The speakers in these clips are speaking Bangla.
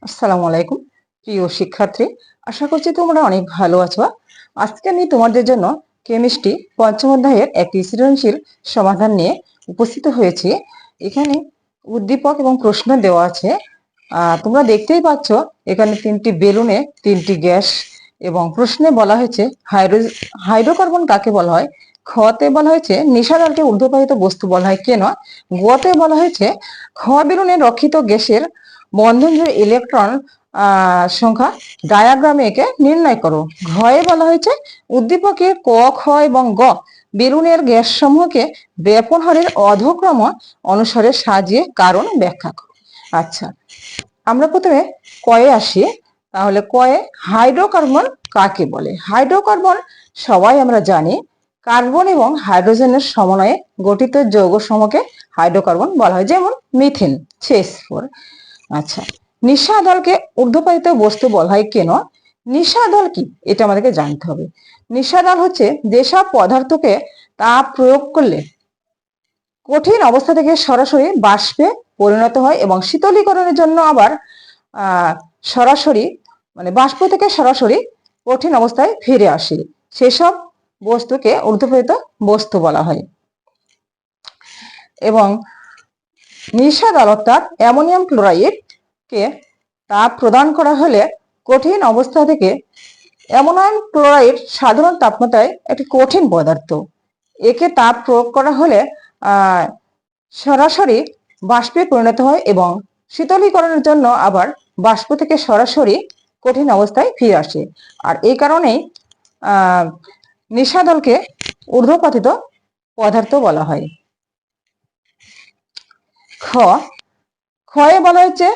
আসসালামু আলাইকুম প্রিয় শিক্ষার্থী, আশা করছি তোমরা অনেক ভালো আছো। আজকে আমি তোমাদের জন্য কেমিস্ট্রি পঞ্চম অধ্যায়ের একটি সৃজনশীল সমাধান নিয়ে উপস্থিত হয়েছি। এখানে উদ্দীপক এবং প্রশ্ন দেওয়া আছে। তোমরা দেখতেই পাচ্ছ এখানে তিনটি বেলুনে তিনটি গ্যাস, এবং প্রশ্নে বলা হয়েছে হাইড্রোকার্বন কাকে বলা হয়। খতে বলা হয়েছে নিশাদারকে ঊর্ধ্বপাতিত বস্তু বলা হয় কেন। গতে বলা হয়েছে খ বেলুনে রক্ষিত গ্যাসের বন্ধন জুড়ে ইলেকট্রন সংখ্যা ডায়াগ্রামে একে নির্ণয় করো। ঘয়ে বলা হয়েছে উদ্দীপকে ক, খ এবং গ বেলুনের গ্যাস সমূহকে ব্যাপন হারের অধক্রম অনুসারে সাজিয়ে কারণ ব্যাখ্যা করো। আচ্ছা, আমরা প্রথমে কয়ে আসি। তাহলে কয়ে হাইড্রোকার্বন কাকে বলে। হাইড্রোকার্বন সবাই আমরা জানি কার্বন এবং হাইড্রোজেনের সমন্বয়ে গঠিত যৌগ সমূহকে হাইড্রোকার্বন বলা হয়, যেমন মিথেন, CH4। আচ্ছা, নিঃসাদলকে ঊর্ধ্বপাতিত বস্তু বলা হয় কেন। নিঃসাদল কি এটা আমাদেরকে জানতে হবে। নিঃসাদল হচ্ছে যেসব পদার্থকে তাপ প্রয়োগ করলে কঠিন অবস্থা থেকে সরাসরি বাষ্পে পরিণত হয় এবং শীতলীকরণের জন্য আবার সরাসরি বাষ্প থেকে সরাসরি কঠিন অবস্থায় ফিরে আসে, সেসব বস্তুকে ঊর্ধ্বপাতিত বস্তু বলা হয়। এবং নিঃসাদল অর্থাৎ অ্যামোনিয়াম ক্লোরাইড কে তাপ প্রদান করা হলে কঠিন অবস্থা থেকে, অ্যামোনিয়াম ক্লোরাইড সাধারণ তাপমাত্রায় একটি কঠিন পদার্থ, একে তাপ প্রয়োগ করা হলে সরাসরি বাষ্পে পরিণত হয় এবং শীতলীকরণের জন্য আবার বাষ্প থেকে সরাসরি কঠিন অবস্থায় ফিরে আসে। আর এই কারণেই নিঃসাদলকে ঊর্ধ্বপাতিত পদার্থ বলা হয়। ক্ষয়ে বলা হচ্ছে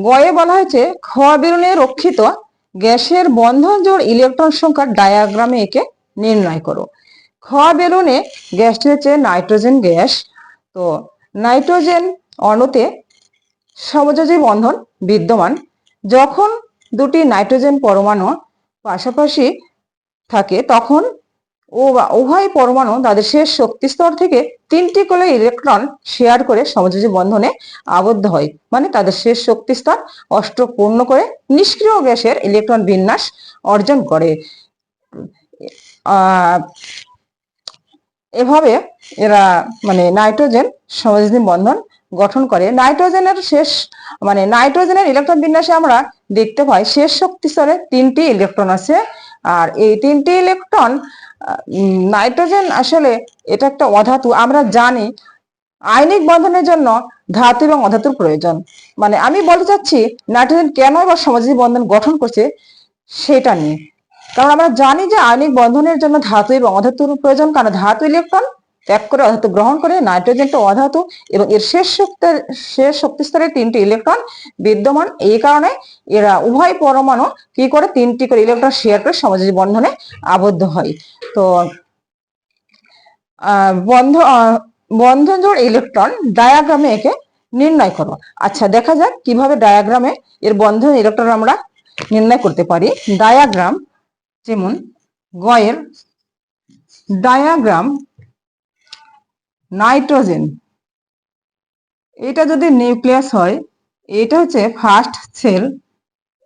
গয়ে বলা হয়েছে খ বেলুনে রক্ষিত গ্যাসের বন্ধন জোড় ইলেকট্রন সংখ্যার ডায়াগ্রামে একে নির্ণয় করো। খ বেলুনে গ্যাসটি হচ্ছে নাইট্রোজেন গ্যাস। তো নাইট্রোজেন অণুতে সমযোজী বন্ধন বিদ্যমান। যখন দুটি নাইট্রোজেন পরমাণু পাশাপাশি থাকে তখন উভয় পরমাণু তাদের শেষ শক্তি স্তর থেকে তিনটি করে ইলেকট্রন শেয়ার করে সমযোজী বন্ধনে আবদ্ধ হয়, মানে তাদের শেষ শক্তি স্তর অষ্টক পূর্ণ করে নিষ্ক্রিয় গ্যাসের ইলেকট্রন বিন্যাস অর্জন করে। এভাবে এরা নাইট্রোজেন সমযোজী বন্ধন গঠন করে। নাইট্রোজেনের ইলেকট্রন বিন্যাসে আমরা দেখতে পাই শেষ শক্তি স্তরে তিনটি ইলেকট্রন আছে। আর এই তিনটি ইলেকট্রন, নাইট্রোজেন আসলে এটা একটা অধাতু। আমরা জানি আয়নিক বন্ধনের জন্য ধাতু এবং অধাতুর প্রয়োজন। আমি বলতে চাচ্ছি নাইট্রোজেন কেন বা সমযোজী বন্ধন গঠন করছে সেটা নিয়ে। কারণ আমরা জানি যে আয়নিক বন্ধনের জন্য ধাতু এবং অধাতুর প্রয়োজন, কারণ ধাতু ইলেকট্রন ত্যাগ করে অধাতু গ্রহণ করে। নাইট্রোজেন তো অধাতু এবং এর শেষ শক্তি স্তরে তিনটি ইলেকট্রন বিদ্যমান। এই কারণে এরা উভয় পরমাণু কি করে তিনটি করে ইলেকট্রন শেয়ার করে সমযোজী বন্ধনে আবদ্ধ হয়। তো বন্ধন জোড় ইলেকট্রন ডায়াগ্রামে একে নির্ণয় করো। আচ্ছা, দেখা যাক কিভাবে ডায়াগ্রামে এর বন্ধন ইলেকট্রন আমরা নির্ণয় করতে পারি। ডায়াগ্রাম, যেমন গয়ের ডায়াগ্রাম, নাইট্রোজেন এটা যদি নিউক্লিয়াস হয়, এটা হচ্ছে ফার্স্ট সেল,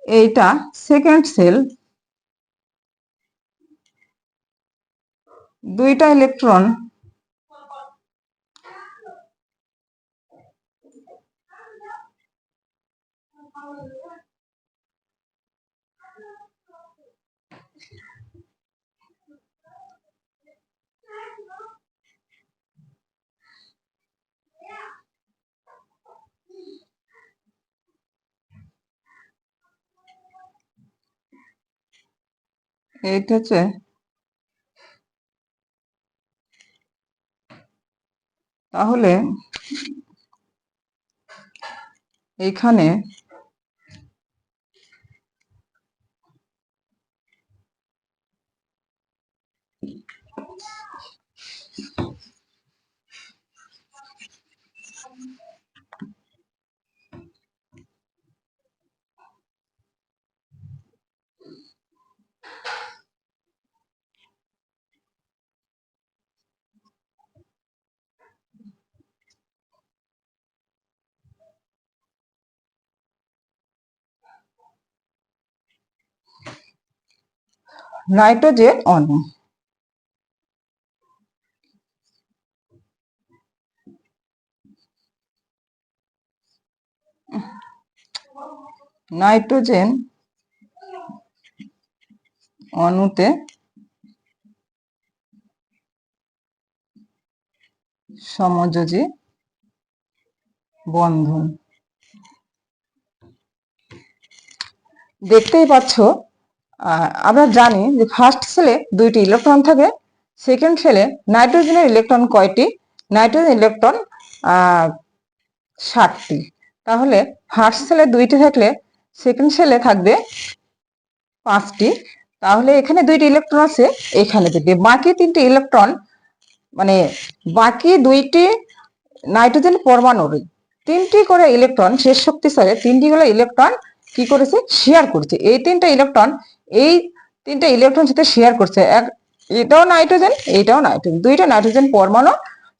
এইটা সেকেন্ড সেল, দুইটা ইলেকট্রন এইটা হচ্ছে তাহলে এইখানে নাইট্রোজেন অণু। নাইট্রোজেন অণুতে সমযোজী বন্ধন। দেখতেই পাচ্ছ, আমরা জানি যে ফার্স্ট সেলে 2টি ইলেকট্রন থাকে, সেকেন্ড সেলে নাইট্রোজেনের ইলেকট্রন কয়টি? নাইট্রোজেন ইলেকট্রন 60টি। তাহলে ফার্স্ট সেলে 2টি থাকলে সেকেন্ড সেলে থাকবে 5টি। তাহলে এখানে 2টি ইলেকট্রন আছে, এখানে দেবে বাকি 3টি ইলেকট্রন, মানে বাকি 2টি নাইট্রোজেন পরমাণুর 3টি করে ইলেকট্রন শেষ শক্তি স্তরে 3টি করে ইলেকট্রন কি করেছে? শেয়ার করছে। এই 3টা ইলেকট্রন সাথে শেয়ার করছে। এটাও নাইট্রোজেন, এইটাও নাইট্রোজেন, 2টা নাইট্রোজেন পরমাণু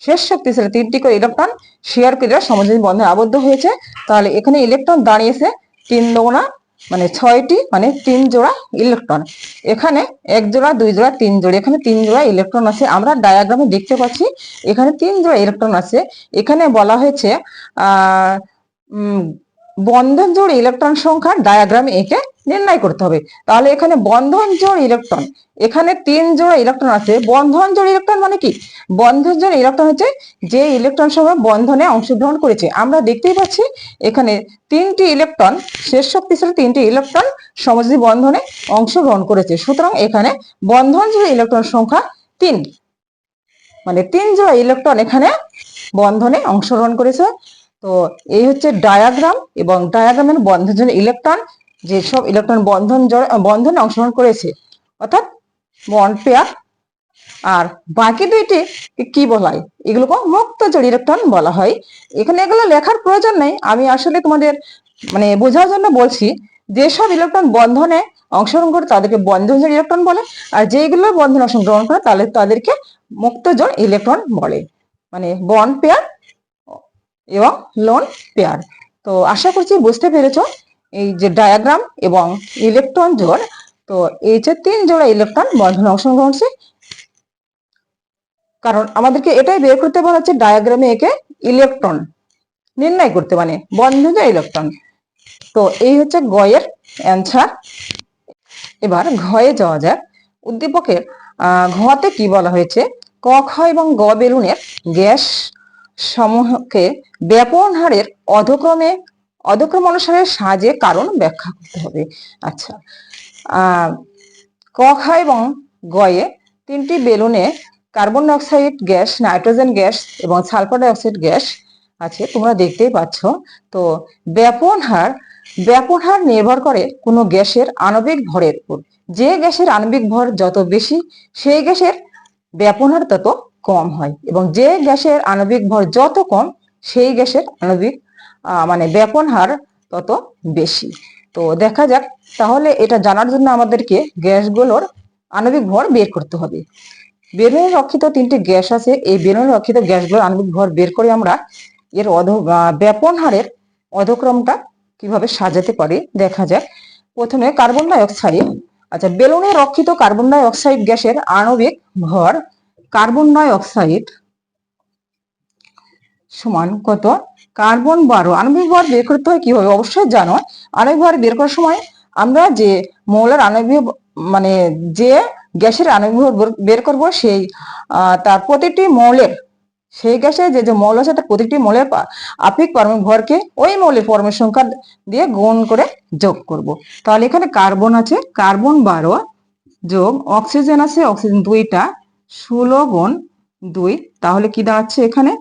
শেষ শক্তি স্তরে 3টি করে ইলেকট্রন শেয়ার করে সমযোজী বন্ধনে আবদ্ধ হয়েছে। তাহলে এখানে ইলেকট্রন দাঁড়িয়েছে 3 দুগুণা মানে 6টি, মানে 3 জোড়া ইলেকট্রন। এখানে 1 জোড়া, 2 জোড়া, 3 জোড়া, এখানে 3 জোড়া ইলেকট্রন আছে। আমরা ডায়াগ্রামে দেখতে পাচ্ছি এখানে 3 জোড়া ইলেকট্রন আছে। এখানে বলা হয়েছে বন্ধন জোড় ইলেকট্রন সংখ্যা ডায়াগ্রামে এঁকে নির্ণয় করতে হবে। তাহলে এখানে বন্ধন জোড় ইলেকট্রন, এখানে 3 জোড়া ইলেকট্রন আছে। বন্ধন জোড় ইলেকট্রন মানে কি? বন্ধন জোড় ইলেকট্রন হচ্ছে যে ইলেকট্রন সমূহ বন্ধনে অংশগ্রহণ করেছে। আমরা দেখতেই পাচ্ছি এখানে 3টি ইলেকট্রন শেষ শক্তি স্তরে 3টি ইলেকট্রন সমযোজী বন্ধনে অংশগ্রহণ করেছে। সুতরাং এখানে বন্ধন জোড় ইলেকট্রন সংখ্যা 3, মানে 3 জোড়া ইলেকট্রন এখানে বন্ধনে অংশগ্রহণ করেছে। তো এই হচ্ছে ডায়াগ্রাম, এবং ডায়াগ্রামের বন্ধন জোড় ইলেকট্রন, যেসব ইলেকট্রন বন্ধনে অংশগ্রহণ করেছে অর্থাৎ বন্ড পেয়ার। আর বাকি 2টি কি বলা হয়? এগুলোকে মুক্ত জোড় ইলেকট্রন বলা হয়। এখানে এগুলো লেখার প্রয়োজন নেই, আমি আসলে তোমাদের মানে বোঝার জন্য বলছি। যেসব ইলেকট্রন বন্ধনে অংশগ্রহণ করে তাদেরকে বন্ধন জোড় ইলেকট্রন বলে, আর যেগুলো বন্ধনে অংশগ্রহণ করে তাহলে তাদেরকে মুক্ত জোড় ইলেকট্রন বলে, মানে বন্ড পেয়ার এবং লোন পেয়ার। তো আশা করছি বুঝতে পেরেছ এই যে ডায়াগ্রাম এবং ইলেকট্রন জোড়। তো এই যে 3 জোড়া ইলেকট্রন বন্ধনে অংশগ্রহণ করছে, কারণ আমাদেরকে এটাই বের করতে বলা হচ্ছে ডায়াগ্রামে একে ইলেকট্রন নির্ণয় করতে, মানে বন্ধন জোড় ইলেকট্রন। তো এই হচ্ছে গয়ের অ্যান্সার। এবার ঘয়ে যাওয়া যাক। উদ্দীপকের ঘতে কি বলা হয়েছে? ক, খ এবং গ বেলুনের গ্যাস সমূহকে ব্যাপন হারের অধক্রম অনুসারে সাজে কারণ ব্যাখ্যা করতে হবে। আচ্ছা, ক, খ এবং গয়ে 3টি বেলুনে carbon die oxide gas, nitrogen gas এবং সালফার ডাই অক্সাইড গ্যাস আছে, তোমরা দেখতেই পাচ্ছ। তো ব্যাপন হার নির্ভর করে কোনো গ্যাসের আণবিক ভরের উপর। যে গ্যাসের আণবিক ভর যত বেশি সেই গ্যাসের ব্যাপন হার তত কম হয়, এবং যে গ্যাসের আণবিক ভর যত কম সেই গ্যাসের মানে ব্যাপন হার তত বেশি। তো দেখা যাক, তাহলে এটা জানার জন্য আমাদেরকে গ্যাসগুলোর আণবিক ভর বের করতে হবে। বেলুনে রক্ষিত 3টি গ্যাস আছে, এই বেলুনে রক্ষিত গ্যাসগুলোর আণবিক ভর বের করে আমরা এর ব্যাপন হারের অধক্রমটা কিভাবে সাজাতে পারি দেখা যাক। প্রথমে কার্বন ডাই অক্সাইড। আচ্ছা, বেলুনে রক্ষিত কার্বন ডাই অক্সাইড গ্যাসের আণবিক ভর, কার্বন ডাই অক্সাইড সমান কত? কার্বন 12। আণবিক ভর বের করতে হয় কিভাবে? অবশ্যই জানো, আণবিক ভর বের করার সময় আমরা যে মৌলের আণবিক মানে যে গ্যাসের আণবিক ভর বের করব সেই তার প্রতিটি মৌলের, সেই গ্যাসে যে মৌল আছে তার প্রতিটি মৌলের আপেক্ষিক পারমাণবিক ভরকে ওই মৌলের পরমাণু সংখ্যা দিয়ে গুণ করে যোগ করব। তাহলে এখানে কার্বন আছে, কার্বন 12 যোগ অক্সিজেন আছে, অক্সিজেন 2টা, 16 গুণ 2, তাহলে কি দাঁড়াচ্ছে এখানে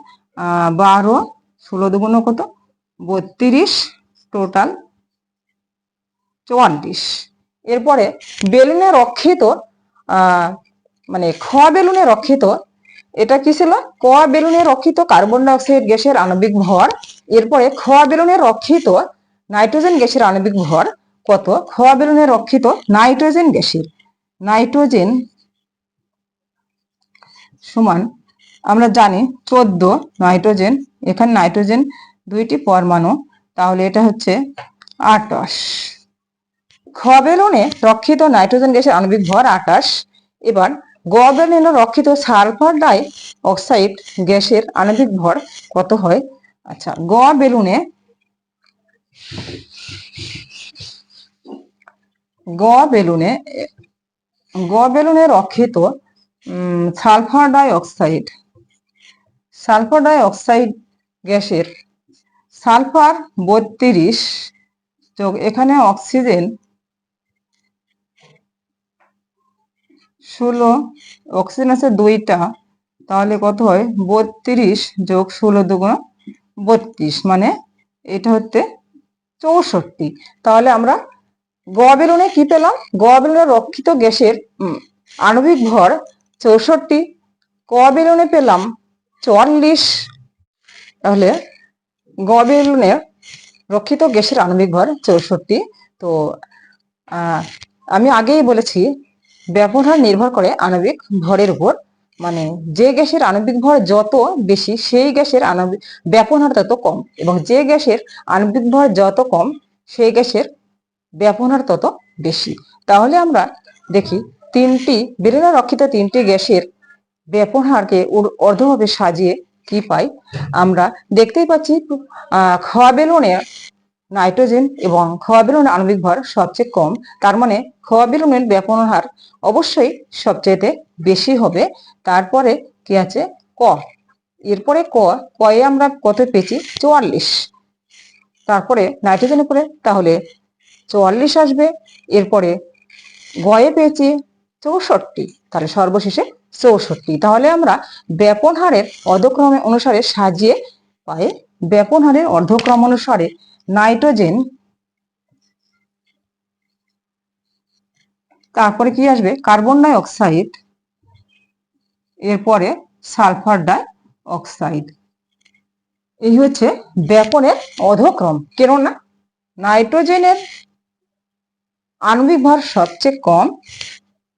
12, 16 দুগুণ কত? 32, টোটাল 44। এরপরে বেলুনে রক্ষিত মানে খ বেলুনে রক্ষিত, এটা কি ছিল? ক বেলুনে রক্ষিত কার্বন ডাই অক্সাইড গ্যাসের আণবিক ভর। এরপরে খ বেলুনে রক্ষিত নাইট্রোজেন গ্যাসের আণবিক ভর কত? খ বেলুনে রক্ষিত নাইট্রোজেন গ্যাসের, নাইট্রোজেন সমান আমরা জানি 14 নাইট্রোজেন, এখানে নাইট্রোজেন 2টি পরমাণু, তাহলে এটা হচ্ছে 28। খ বেলুনে রক্ষিত নাইট্রোজেন গ্যাসের আণবিক ভর 28। এবার গ বেলুনে রক্ষিত সালফার ডাই অক্সাইড গ্যাসের আণবিক ভর কত হয়? আচ্ছা, গ বেলুনে রক্ষিত সালফার ডাই অক্সাইড গ্যাসের সালফার 32 যোগ এখানে অক্সিজেন 16, অক্সিজেন আছে 2টা, তাহলে কত হয়? 32 যোগ 16 দুগুণ 32, মানে এটা হচ্ছে 64। তাহলে আমরা গ বেলুনে কি পেলাম? গ বেলুনে রক্ষিত গ্যাসের আণবিক ভর 64, ক বেলুনে পেলাম 44। তাহলে গ বেলুনে রক্ষিত গ্যাসের আণবিক ভর 64। তো আমি আগেই বলেছি ব্যবহার নির্ভর করে আণবিক ভরের উপর, মানে যে গ্যাসের আণবিক ভর যত বেশি সেই গ্যাসের আণবিক ব্যবহার তত কম, এবং যে গ্যাসের আণবিক ভর যত কম সেই গ্যাসের ব্যবহার তত বেশি। তাহলে আমরা দেখি বেলুনে রক্ষিত 3টি গ্যাসের ব্যবহারকে অর্ধভাবে সাজিয়ে কি পাই। আমরা দেখতেই পাচ্ছি খ বেলুনে নাইট্রোজেন এবং খ বেলুনের আণবিক ভর সবচেয়ে কম, তার মানে খ বেলুনের ব্যবহার হার অবশ্যই সবচেয়ে বেশি হবে। তারপরে কি আছে? ক, এরপরে কয়ে আমরা কত পেয়েছি? 44। তারপরে নাইট্রোজেনের পরে তাহলে 44 আসবে। এরপরে গয়ে পেয়েছি 64, তাহলে সর্বশেষে 64। তাহলে আমরা ব্যাপন হারের অর্ধক্রম অনুসারে সাজিয়ে পাই। ব্যাপন হারের অর্ধক্রম অনুসারে নাইট্রোজেন, তারপরে কি আসবে? কার্বন ডাই অক্সাইড, এরপরে সালফার ডাই অক্সাইড। এই হচ্ছে ব্যাপনের অধক্রম। কেননা নাইট্রোজেনের আণবিক ভর সবচেয়ে কম,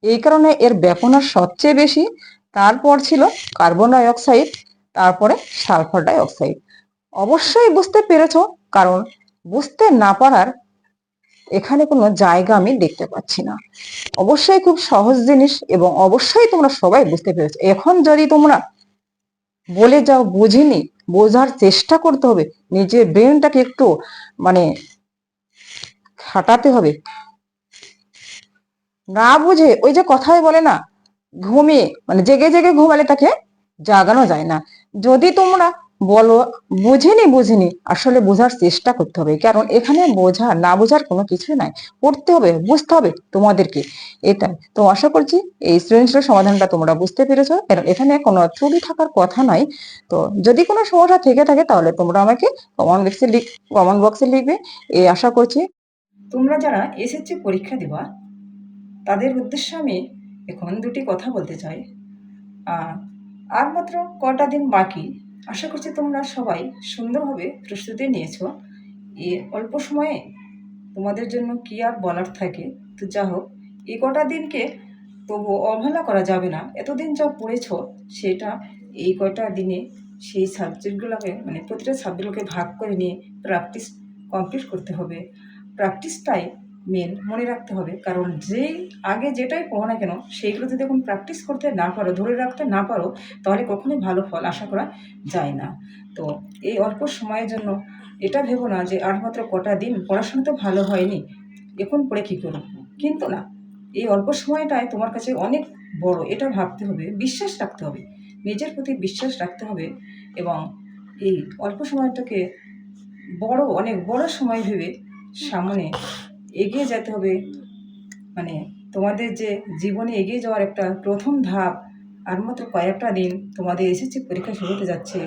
এই কারণে এর ব্যবহার সবচেয়ে বেশি। তারপর ছিল কার্বন ডাই অক্সাইড, তারপরে সালফার ডাই অক্সাইড। অবশ্যই বুঝতে পেরেছ, কারণ বুঝতে না পারার এখানে কোনো জায়গা আমি দেখতে পাচ্ছি না। অবশ্যই খুব সহজ জিনিস এবং অবশ্যই তোমরা সবাই বুঝতে পেরেছো। এখন যদি তোমরা বলে যাও বুঝিনি, বোঝার চেষ্টা করতে হবে, নিজের ব্রেনটাকে একটু মানে খাটাতে হবে। না বুঝে ওই যে কথাই বলে না, ঘুমিয়ে মানে জেগে জেগে ঘুমালে তাকে জাগানো যায় না। যদি তোমরা বলো বুঝিনি, আসলে বোঝার চেষ্টা করতে হবে, কারণ এখানে বোঝা না বোঝার কোনো কিছু নাই। পড়তে হবে, বুঝতে হবে তোমাদেরকে, এটাই তো আশা করছি। এই সৃজনশীল সমাধানটা তোমরা বুঝতে পেরেছো, কারণ এখানে কোনো ত্রুটি থাকার কথা নাই। তো যদি কোনো সমস্যা থেকে থাকে তাহলে তোমরা আমাকে কমেন্ট বক্সে লিখবে, এই আশা করছি। তোমরা যারা এসএসসি পরীক্ষা দিবা তাদের উদ্দেশ্যে আমি এখন দুটি কথা বলতে চাই। আর মাত্র কটা দিন বাকি, আশা করছি তোমরা সবাই সুন্দরভাবে প্রস্তুতি নিয়েছো। এই অল্প সময়ে তোমাদের জন্য কি আর বলার থাকে। তো যা হোক, এই কটা দিনকে তবু অবহেলা করা যাবে না। এতদিন যা পড়েছ সেটা এই কটা দিনে সেই সাবজেক্টগুলোকে মানে প্রতিটা সাবজেক্টগুলোকে ভাগ করে নিয়ে প্র্যাকটিস কমপ্লিট করতে হবে। প্র্যাকটিসটাই মেন, মনে রাখতে হবে। কারণ যেই আগে যেটাই পড়ো না কেন সেইগুলো যদি এখন প্র্যাকটিস করতে না পারো, ধরে রাখতে না পারো, তাহলে কখনোই ভালো ফল আশা করা যায় না। তো এই অল্প সময়ের জন্য এটা ভেবো না যে আর মাত্র কটা দিন, পড়াশোনা তো ভালো হয়নি, এখন পড়ে কী করব। কিন্তু না, এই অল্প সময়টায় তোমার কাছে অনেক বড়, এটা ভাবতে হবে, বিশ্বাস রাখতে হবে, নিজের প্রতি বিশ্বাস রাখতে হবে। এবং এই অল্প সময়টাকে অনেক বড় সময় ভেবে সামনে এগিয়ে যেতে হবে। মানে তোমাদের যে জীবনে এগিয়ে যাওয়ার একটা প্রথম ধাপ, আর মাত্র কয়েকটা দিন তোমাদের এসএসসি পরীক্ষা শুরু হতে যাচ্ছে।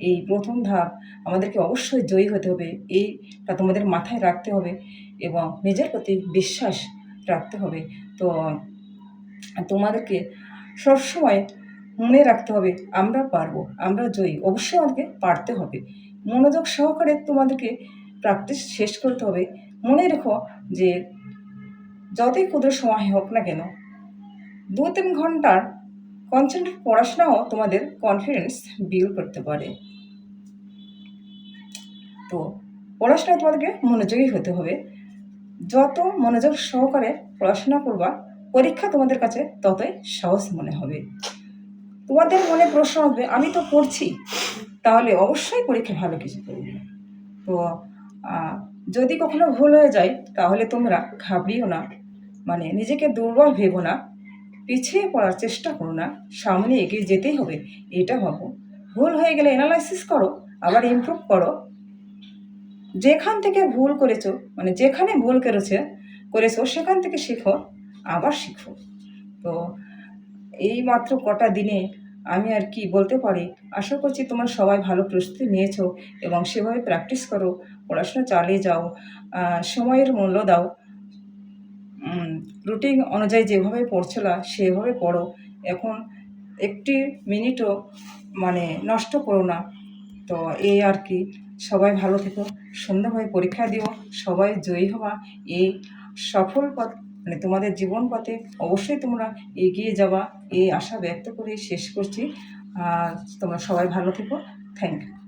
এই প্রথম ধাপ আমাদেরকে অবশ্যই জয়ী হতে হবে, এইটা তোমাদের মাথায় রাখতে হবে এবং নিজের প্রতি বিশ্বাস রাখতে হবে। তো তোমাদেরকে সবসময় মনে রাখতে হবে আমরা পারবো, আমরা জয়ী। অবশ্যই আমাদেরকে পারতে হবে, মনোযোগ সহকারে তোমাদেরকে প্র্যাকটিস শেষ করতে হবে। মনে রেখো যে যতই ক্ষুদ্র সময় হোক না কেন, 2-3 ঘন্টার কনসেন্ট্রেট পড়াশোনাও তোমাদের কনফিডেন্স বিল্ড করতে পারে। তো পড়াশোনায় তোমাদেরকে মনোযোগী হতে হবে। যত মনোযোগ সহকারে পড়াশোনা করবা, পরীক্ষা তোমাদের কাছে ততই সহজ মনে হবে। তোমাদের মনে প্রশ্ন আসবে, আমি তো পড়ছি, তাহলে অবশ্যই পরীক্ষা ভালো কিছু করব। তো যদি কখনো ভুল হয়ে যায় তাহলে তোমরা ঘাবড়িও না, মানে নিজেকে দুর্বল ভেবো না, পিছিয়ে পড়ার চেষ্টা করো না, সামনে এগিয়ে যেতেই হবে এটা ভাবো। ভুল হয়ে গেলে অ্যানালাইসিস করো, আবার ইমপ্রুভ করো। যেখান থেকে ভুল করেছো, মানে যেখানে ভুল করেছো সেখান থেকে শেখো, আবার শিখো। তো এই মাত্র কটা দিনে আমি আর কি বলতে পারি। আশা করছি তোমরা সবাই ভালো প্রস্তুতি নিয়েছো এবং সেভাবে প্র্যাকটিস করো, পড়াশোনা চালিয়ে যাও, সময়ের মূল্য দাও। রুটিন অনুযায়ী যেভাবে পড়ছিলা সেভাবে পড়ো। এখন একটি মিনিটও মানে নষ্ট করো না। তো এই আর কি, সবাই ভালো থেকো, সুন্দরভাবে পরীক্ষা দিও, সবাই জয়ী হওয়া। এই সফল পথ মানে তোমাদের জীবন পথে অবশ্যই তোমরা এগিয়ে যাওয়া, এই আশা ব্যক্ত করে শেষ করছি। আর তোমরা সবাই ভালো থেকো। Thank you.